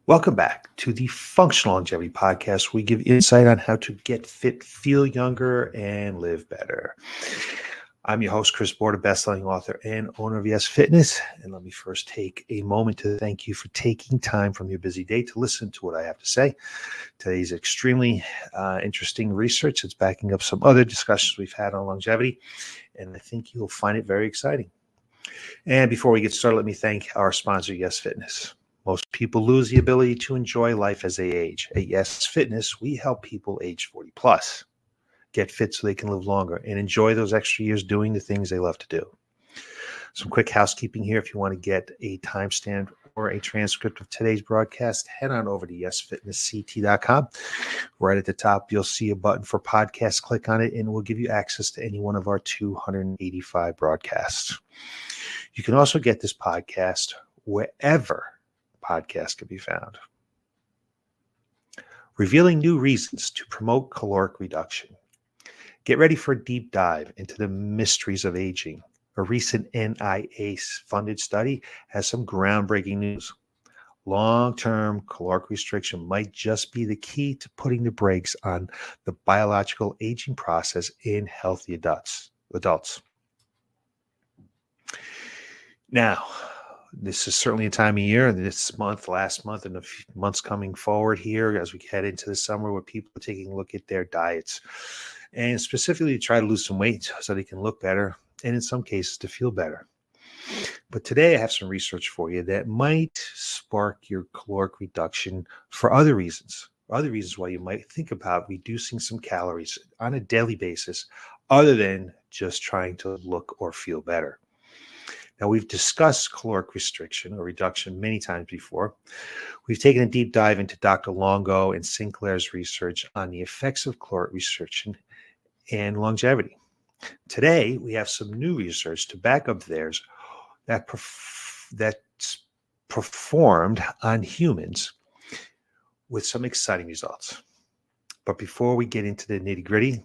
Welcome back to the Functional Longevity Podcast. We give insight on how to get fit, feel younger, and live better. I'm your host, Chris Border, best-selling author and owner of Y.E.S Fitness. And let me first take a moment to thank you for taking time from your busy day to listen to what I have to say. Today's extremely interesting research. It's backing up some other discussions we've had on longevity, and I think you'll find it very exciting. And before we get started, let me thank our sponsor, Y.E.S Fitness. Most people lose the ability to enjoy life as they age. At Y.E.S Fitness, we help people age 40 plus get fit so they can live longer and enjoy those extra years doing the things they love to do. Some quick housekeeping here. If you want to get a timestamp or a transcript of today's broadcast, head on over to yesfitnessct.com. Right at the top, you'll see a button for podcasts. Click on it, and we'll give you access to any one of our 285 broadcasts. You can also get this podcast wherever podcasts can be found. Revealing new reasons to promote caloric reduction. Get ready for a deep dive into the mysteries of aging. A recent NIA-funded study has some groundbreaking news. Long-term caloric restriction might just be the key to putting the brakes on the biological aging process in healthy adults. Now, this is certainly a time of year, this month, last month, and the months coming forward here as we head into the summer, where people are taking a look at their diets and specifically to try to lose some weight so they can look better and in some cases to feel better. But today I have some research for you that might spark your caloric reduction for other reasons why you might think about reducing some calories on a daily basis other than just trying to look or feel better. Now, we've discussed caloric restriction or reduction many times before. We've taken a deep dive into Dr. Longo and Sinclair's research on the effects of caloric restriction and longevity. Today, we have some new research to back up theirs that's performed on humans with some exciting results. But before we get into the nitty-gritty,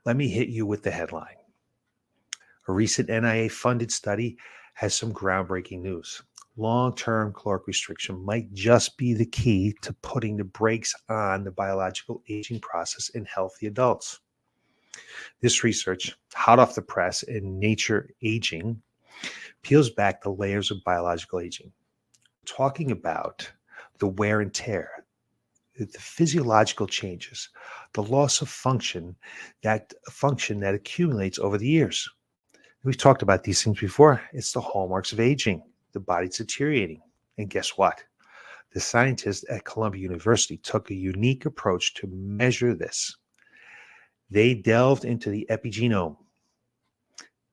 let me hit you with the headline. A recent NIA-funded study has some groundbreaking news. Long-term caloric restriction might just be the key to putting the brakes on the biological aging process in healthy adults. This research, hot off the press in Nature Aging, peels back the layers of biological aging, talking about the wear and tear, the physiological changes, the loss of function that accumulates over the years. We've talked about these things before. It's the hallmarks of aging. The body's deteriorating. And guess what? The scientists at Columbia University took a unique approach to measure this. They delved into the epigenome,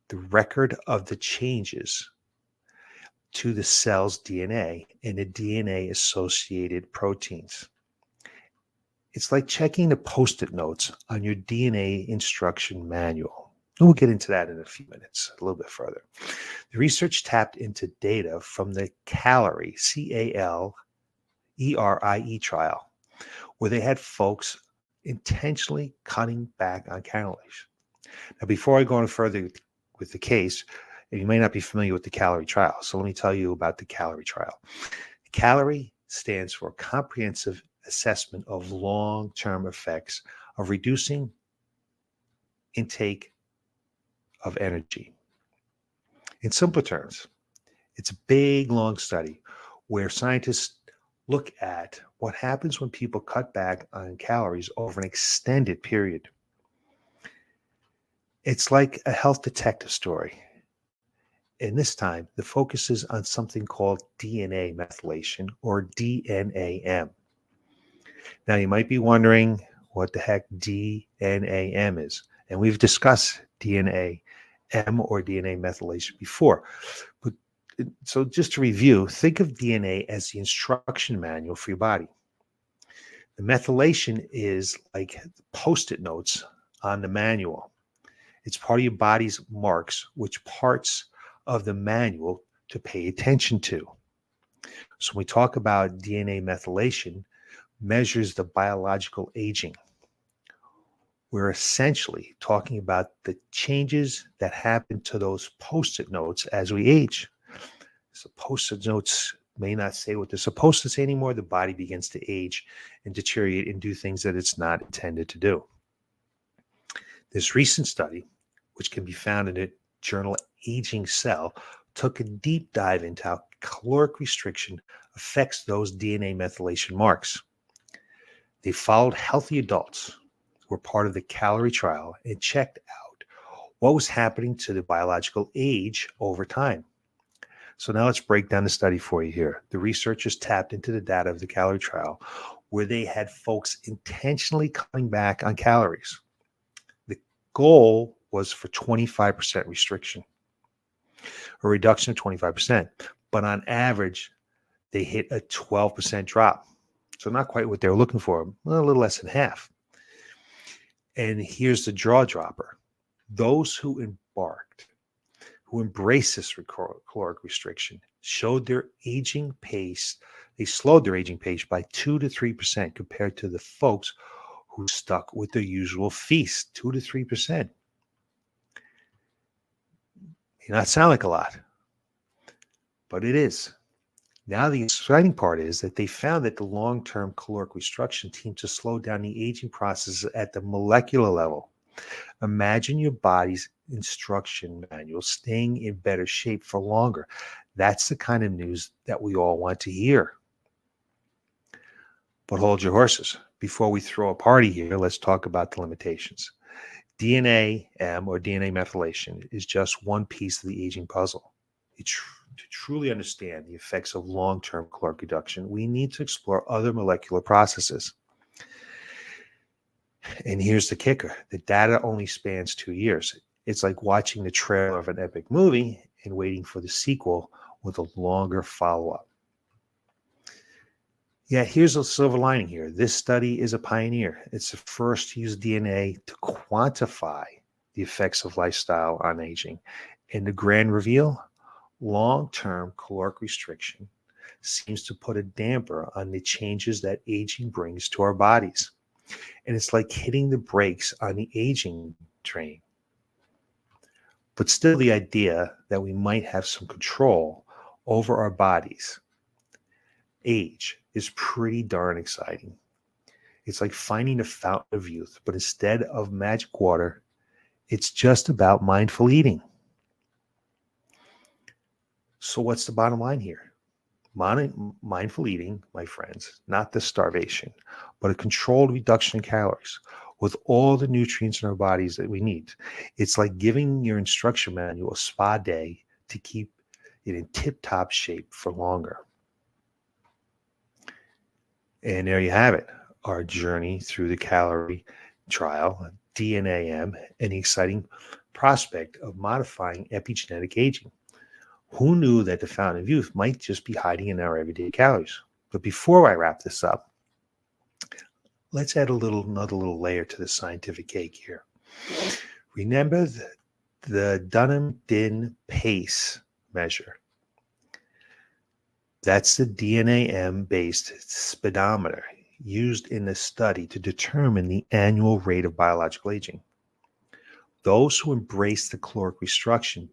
the record of the changes to the cell's DNA and the DNA-associated proteins. It's like checking the Post-it notes on your DNA instruction manual. And we'll get into that in a few minutes, a little bit further. The research tapped into data from the CALORIE, CALERIE trial, where they had folks intentionally cutting back on calories. Now, before I go any further with the case, and you may not be familiar with the CALORIE trial, so let me tell you about the CALORIE trial. CALORIE stands for Comprehensive Assessment of Long-Term Effects of Reducing Intake of Energy. In simple terms, it's a big, long study where scientists look at what happens when people cut back on calories over an extended period. It's like a health detective story. And this time, the focus is on something called DNA methylation, or DNAM. Now, you might be wondering what the heck DNAM is. And we've discussed DNAM or DNA methylation before. But so just to review, think of DNA as the instruction manual for your body. The methylation is like Post-it notes on the manual. It's part of your body's marks, which parts of the manual to pay attention to. So when we talk about DNA methylation, measures the biological aging. We're essentially talking about the changes that happen to those post-it notes as we age. So post-it notes may not say what they're supposed to say anymore. The body begins to age and deteriorate and do things that it's not intended to do. This recent study, which can be found in the journal Aging Cell, took a deep dive into how caloric restriction affects those DNA methylation marks. They followed healthy adults who were part of the calorie trial and checked out what was happening to the biological age over time. So now let's break down the study for you here. The researchers tapped into the data of the calorie trial where they had folks intentionally cutting back on calories. The goal was for 25% restriction, a reduction of 25%. But on average, they hit a 12% drop. So not quite what they were looking for, a little less than half. And here's the jaw dropper. Those who embraced this caloric restriction showed their aging pace. They slowed their aging pace by 2 to 3% compared to the folks who stuck with their usual feast, 2 to 3%. May not sound like a lot, but it is. Now, the exciting part is that they found that the long-term caloric restriction seemed to slow down the aging process at the molecular level. Imagine your body's instruction manual staying in better shape for longer. That's the kind of news that we all want to hear. But hold your horses. Before we throw a party here, let's talk about the limitations. DNA-M, or DNA methylation, is just one piece of the aging puzzle. To truly understand the effects of long-term caloric reduction, we need to explore other molecular processes. And here's the kicker. The data only spans 2 years. It's like watching the trailer of an epic movie and waiting for the sequel with a longer follow-up. Yeah, here's a silver lining here. This study is a pioneer. It's the first to use DNA to quantify the effects of lifestyle on aging. And the grand reveal, long-term caloric restriction seems to put a damper on the changes that aging brings to our bodies. And it's like hitting the brakes on the aging train. But still, the idea that we might have some control over our bodies, age, is pretty darn exciting. It's like finding a fountain of youth, but instead of magic water, it's just about mindful eating. So what's the bottom line here? Mindful eating, my friends, not the starvation, but a controlled reduction in calories with all the nutrients in our bodies that we need. It's like giving your instruction manual a spa day to keep it in tip-top shape for longer. And there you have it, our journey through the calorie trial, DNA-M, and the exciting prospect of modifying epigenetic aging. Who knew that the fountain of youth might just be hiding in our everyday calories? But before I wrap this up, let's add another little layer to the scientific cake here. Remember the Dunham-Din pace measure. That's the DNA-M-based speedometer used in the study to determine the annual rate of biological aging. Those who embraced the caloric restriction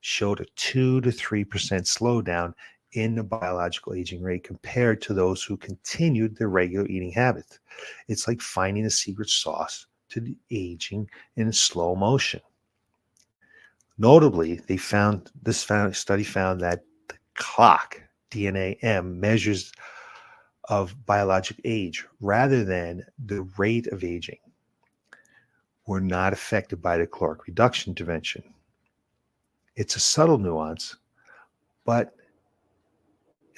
showed a 2 to 3% slowdown in the biological aging rate compared to those who continued their regular eating habits. It's like finding a secret sauce to the aging in slow motion. Notably, this study found that the clock, DNA-M, measures of biologic age rather than the rate of aging were not affected by the caloric reduction intervention. It's a subtle nuance, but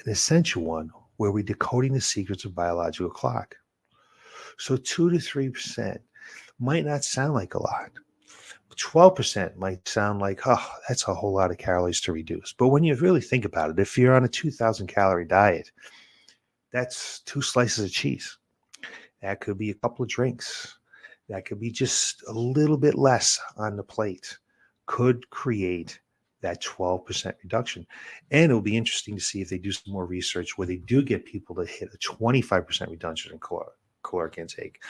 an essential one where we're decoding the secrets of biological clock. So 2 to 3% might not sound like a lot. 12% might sound like, oh, that's a whole lot of calories to reduce. But when you really think about it, if you're on a 2,000 calorie diet, that's 2 slices of cheese. That could be a couple of drinks. That could be just a little bit less on the plate. Could create that 12% reduction. And it'll be interesting to see if they do some more research where they do get people to hit a 25% reduction in caloric caloric intake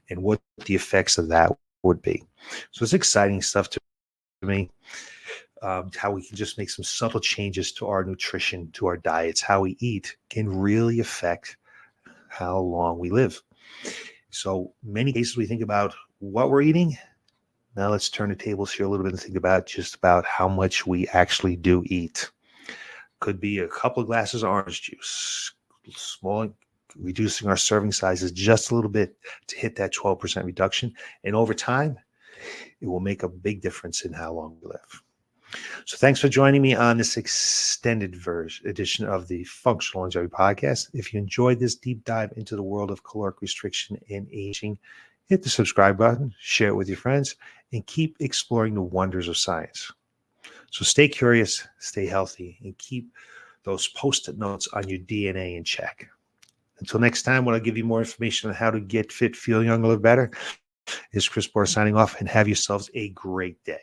and what the effects of that would be. So it's exciting stuff to me. How we can just make some subtle changes to our nutrition, to our diets, how we eat can really affect how long we live. So many cases we think about what we're eating. Now let's turn the tables here a little bit and think about just about how much we actually do eat. Could be a couple of glasses of orange juice, small, reducing our serving sizes just a little bit to hit that 12% reduction. And over time, it will make a big difference in how long we live. So thanks for joining me on this extended edition of the Functional Longevity Podcast. If you enjoyed this deep dive into the world of caloric restriction and aging, hit the subscribe button, share it with your friends, and keep exploring the wonders of science. So stay curious, stay healthy, and keep those post-it notes on your DNA in check. Until next time, when I'll give you more information on how to get fit, feel young, live better, is Chris Bohr signing off, and have yourselves a great day.